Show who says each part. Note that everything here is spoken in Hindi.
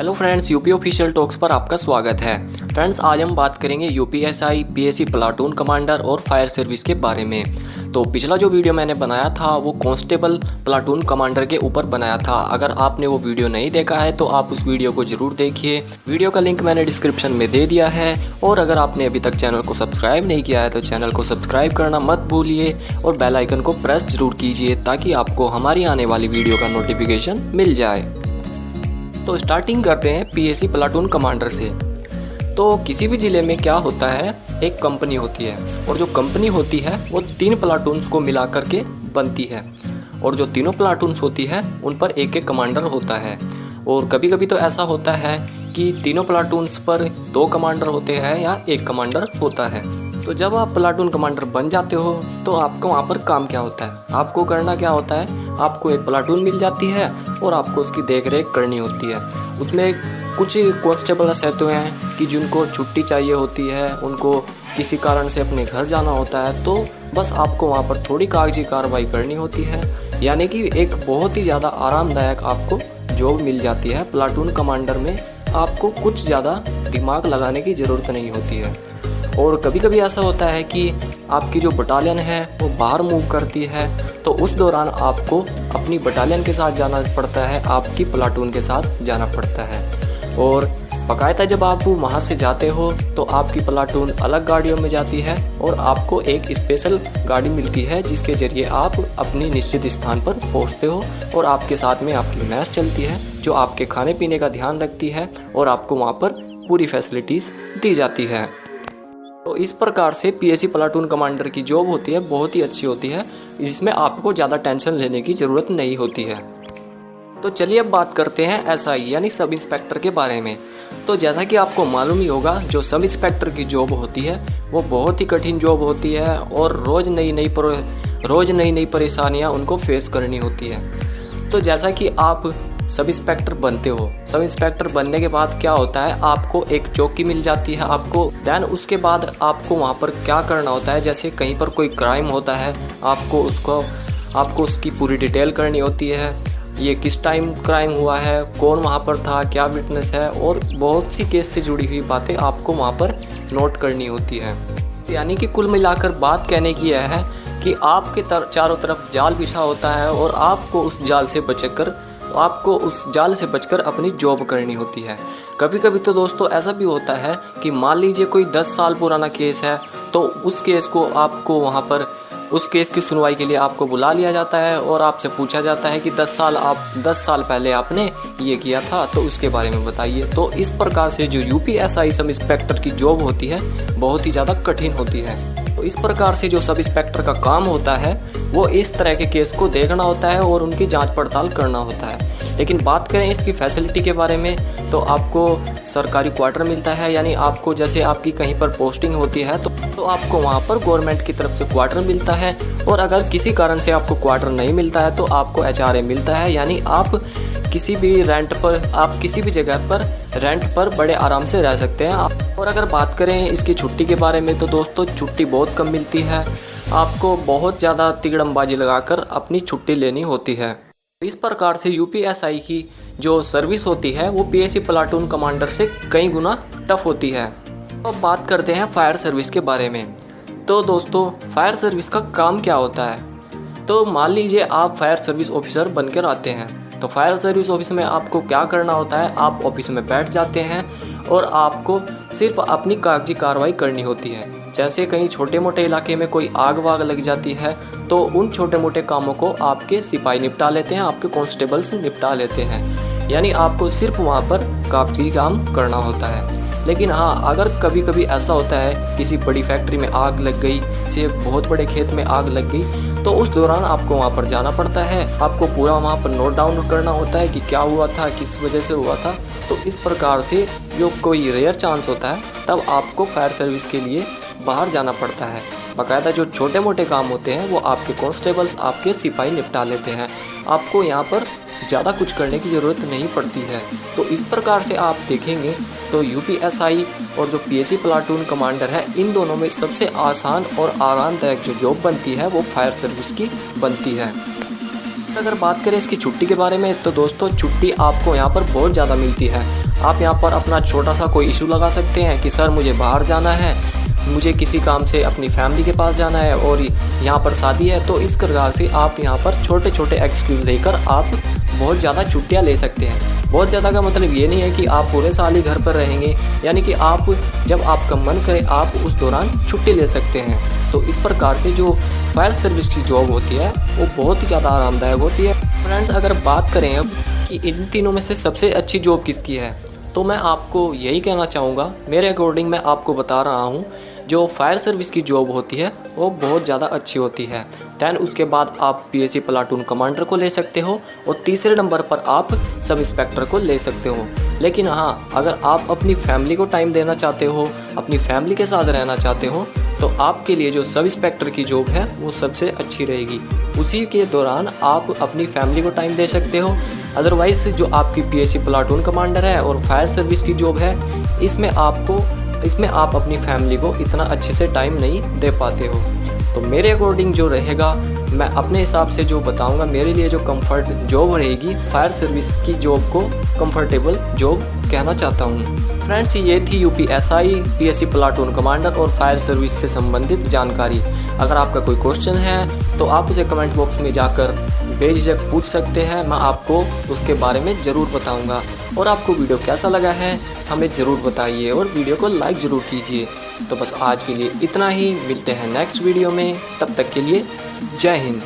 Speaker 1: Hello friends, UP official talks पर आपका स्वागत है। फ्रेंड्स, आज हम बात करेंगे यूपीएसआई, पीएसी प्लाटून कमांडर और फायर सर्विस के बारे में। तो पिछला जो वीडियो मैंने बनाया था वो कांस्टेबल प्लाटून कमांडर के ऊपर बनाया था। अगर आपने वो वीडियो नहीं देखा है तो आप उस वीडियो को ज़रूर देखिए। वीडियो का लिंक मैंने डिस्क्रिप्शन में दे दिया है। और अगर आपने अभी तक चैनल को सब्सक्राइब नहीं किया है तो चैनल को सब्सक्राइब करना मत भूलिए और बेल आइकन को प्रेस जरूर कीजिए ताकि आपको हमारी आने वाली वीडियो का नोटिफिकेशन मिल जाए। तो स्टार्टिंग करते हैं पीएसी प्लाटून कमांडर से। तो किसी भी ज़िले में क्या होता है, एक कंपनी होती है और जो कंपनी होती है वो 3 प्लाटून्स को मिला करके बनती है और जो तीनों प्लाटून्स होती है उन पर एक एक कमांडर होता है। और कभी कभी तो ऐसा होता है कि तीनों प्लाटून्स पर 2 कमांडर होते हैं या 1 कमांडर होता है। तो जब आप प्लाटून कमांडर बन जाते हो तो आपको वहाँ पर काम क्या होता है, आपको करना क्या होता है, आपको एक प्लाटून मिल जाती है और आपको उसकी देख रेख करनी होती है। उसमें कुछ कांस्टेबल ऐसे होते हैं कि जिनको छुट्टी चाहिए होती है, उनको किसी कारण से अपने घर जाना होता है, तो बस आपको वहाँ पर थोड़ी कागजी कार्रवाई करनी होती है। यानी कि एक बहुत ही ज़्यादा आरामदायक आपको जॉब मिल जाती है। प्लाटून कमांडर में आपको कुछ ज़्यादा दिमाग लगाने की ज़रूरत नहीं होती है। और कभी कभी ऐसा होता है कि आपकी जो बटालियन है वो बाहर मूव करती है, तो उस दौरान आपको अपनी बटालियन के साथ जाना पड़ता है, आपकी प्लाटून के साथ जाना पड़ता है। और बाकायदा जब आप वहाँ से जाते हो तो आपकी प्लाटून अलग गाड़ियों में जाती है और आपको एक स्पेशल गाड़ी मिलती है जिसके ज़रिए आप अपनी निश्चित स्थान पर पहुँचते हो और आपके साथ में आपकी मैस चलती है जो आपके खाने पीने का ध्यान रखती है और आपको वहाँ पर पूरी फैसिलिटीज़ दी जाती है। तो इस प्रकार से पीएसी प्लाटून कमांडर की जॉब होती है बहुत ही अच्छी होती है, जिसमें आपको ज़्यादा टेंशन लेने की ज़रूरत नहीं होती है। तो चलिए अब बात करते हैं एसआई यानी सब इंस्पेक्टर के बारे में। तो जैसा कि आपको मालूम ही होगा, जो सब इंस्पेक्टर की जॉब होती है वो बहुत ही कठिन जॉब होती है और रोज़ नई नई परेशानियाँ उनको फेस करनी होती है। तो जैसा कि आप सब इंस्पेक्टर बनते हो, सब इंस्पेक्टर बनने के बाद क्या होता है, आपको एक चौकी मिल जाती है आपको। दैन उसके बाद आपको वहाँ पर क्या करना होता है, जैसे कहीं पर कोई क्राइम होता है आपको उसकी पूरी डिटेल करनी होती है। ये किस टाइम क्राइम हुआ है, कौन वहाँ पर था, क्या विटनेस है, और बहुत सी केस से जुड़ी हुई बातें आपको वहाँ पर नोट करनी होती है। यानी कि कुल मिलाकर बात कहने की यह है कि आपके चारों तरफ जाल बिछा होता है और आपको उस जाल से बचकर अपनी जॉब करनी होती है। कभी कभी तो दोस्तों ऐसा भी होता है कि मान लीजिए कोई 10 साल पुराना केस है, तो उस केस को आपको वहाँ पर उस केस की सुनवाई के लिए आपको बुला लिया जाता है और आपसे पूछा जाता है कि 10 साल पहले आपने ये किया था, तो उसके बारे में बताइए। तो इस प्रकार से जो यूपीएसआई सब इंस्पेक्टर की जॉब होती है बहुत ही ज़्यादा कठिन होती है। तो इस प्रकार से जो सब इंस्पेक्टर का काम होता है वो इस तरह के केस को देखना होता है और उनकी जांच पड़ताल करना होता है। लेकिन बात करें इसकी फैसिलिटी के बारे में, तो आपको सरकारी क्वार्टर मिलता है। यानी आपको जैसे आपकी कहीं पर पोस्टिंग होती है तो आपको वहाँ पर गवर्नमेंट की तरफ से क्वार्टर मिलता है। और अगर किसी कारण से आपको क्वार्टर नहीं मिलता है तो आपको एचआरए मिलता है। यानी आप किसी भी जगह पर रेंट पर बड़े आराम से रह सकते हैं। और अगर बात करें इसकी छुट्टी के बारे में तो दोस्तों छुट्टी बहुत कम मिलती है, आपको बहुत ज़्यादा तिगड़मबाजी लगाकर अपनी छुट्टी लेनी होती है। इस प्रकार से यूपीएसआई की जो सर्विस होती है वो पीएसी प्लाटून कमांडर से कई गुना टफ होती है। तो अब बात करते हैं फायर सर्विस के बारे में। तो दोस्तों फायर सर्विस का काम क्या होता है, तो मान लीजिए आप फायर सर्विस ऑफिसर बनकर आते हैं। तो फायर सर्विस ऑफिस में आपको क्या करना होता है, आप ऑफिस में बैठ जाते हैं और आपको सिर्फ अपनी कागजी कार्रवाई करनी होती है। जैसे कहीं छोटे मोटे इलाके में कोई आग वाग लग जाती है तो उन छोटे मोटे कामों को आपके सिपाही निपटा लेते हैं, आपके कांस्टेबल्स निपटा लेते हैं। यानी आपको सिर्फ वहाँ पर कागजी काम करना होता है। लेकिन हाँ, अगर कभी कभी ऐसा होता है किसी बड़ी फैक्ट्री में आग लग गई, जैसे बहुत बड़े खेत में आग लग गई, तो उस दौरान आपको वहाँ पर जाना पड़ता है। आपको पूरा वहाँ पर नोट डाउन करना होता है कि क्या हुआ था, किस वजह से हुआ था। तो इस प्रकार से जो कोई रेयर चांस होता है तब आपको फायर सर्विस के लिए बाहर जाना पड़ता है। बाकायदा जो छोटे मोटे काम होते हैं वो आपके कांस्टेबल्स, आपके सिपाही निपटा लेते हैं। आपको यहाँ पर ज़्यादा कुछ करने की ज़रूरत नहीं पड़ती है। तो इस प्रकार से आप देखेंगे तो यूपीएसआई और जो पीएसी प्लाटून कमांडर है, इन दोनों में सबसे आसान और आरामदायक जो जॉब बनती है वो फायर सर्विस की बनती है। अगर बात करें इसकी छुट्टी के बारे में तो दोस्तों छुट्टी आपको यहाँ पर बहुत ज़्यादा मिलती है। आप यहाँ पर अपना छोटा सा कोई इशू लगा सकते हैं कि सर मुझे बाहर जाना है, मुझे किसी काम से अपनी फैमिली के पास जाना है और यहाँ पर शादी है, तो इस प्रकार से आप यहाँ पर छोटे छोटे एक्सक्यूज़ देकर आप बहुत ज़्यादा छुट्टियाँ ले सकते हैं। बहुत ज़्यादा का मतलब ये नहीं है कि आप पूरे साल ही घर पर रहेंगे, यानी कि आप जब आपका मन करे आप उस दौरान छुट्टी ले सकते हैं। तो इस प्रकार से जो फायर सर्विस की जॉब होती है वो बहुत ही ज़्यादा आरामदायक होती है। फ्रेंड्स, अगर बात करें अब कि इन तीनों में से सबसे अच्छी जॉब किसकी है, तो मैं आपको यही कहना चाहूँगा, मेरे अकॉर्डिंग मैं आपको बता रहा हूँ, जो फायर सर्विस की जॉब होती है वो बहुत ज़्यादा अच्छी होती है। दैन उसके बाद आप पीएसी प्लाटून कमांडर को ले सकते हो और तीसरे नंबर पर आप सब इंस्पेक्टर को ले सकते हो। लेकिन हाँ, अगर आप अपनी फैमिली को टाइम देना चाहते हो, अपनी फैमिली के साथ रहना चाहते हो, तो आपके लिए जो सब इंस्पेक्टर की जॉब है वो सबसे अच्छी रहेगी। उसी के दौरान आप अपनी फैमिली को टाइम दे सकते हो। अदरवाइज़ जो आपकी पीएसी प्लाटून कमांडर है और फायर सर्विस की जॉब है, इसमें आप अपनी फैमिली को इतना अच्छे से टाइम नहीं दे पाते हो। तो मेरे अकॉर्डिंग जो रहेगा, मैं अपने हिसाब से जो बताऊंगा, मेरे लिए जो कंफर्ट जॉब रहेगी, फायर सर्विस की जॉब को कंफर्टेबल जॉब कहना चाहता हूँ। फ्रेंड्स, ये थी यूपीएसआई, पीएसी प्लाटून कमांडर और फायर सर्विस से संबंधित जानकारी। अगर आपका कोई क्वेश्चन है तो आप उसे कमेंट बॉक्स में जाकर बेझिझक पूछ सकते हैं, मैं आपको उसके बारे में ज़रूर बताऊंगा। और आपको वीडियो कैसा लगा है हमें ज़रूर बताइए और वीडियो को लाइक ज़रूर कीजिए। तो बस आज के लिए इतना ही, मिलते हैं नेक्स्ट वीडियो में, तब तक के लिए जय हिंद।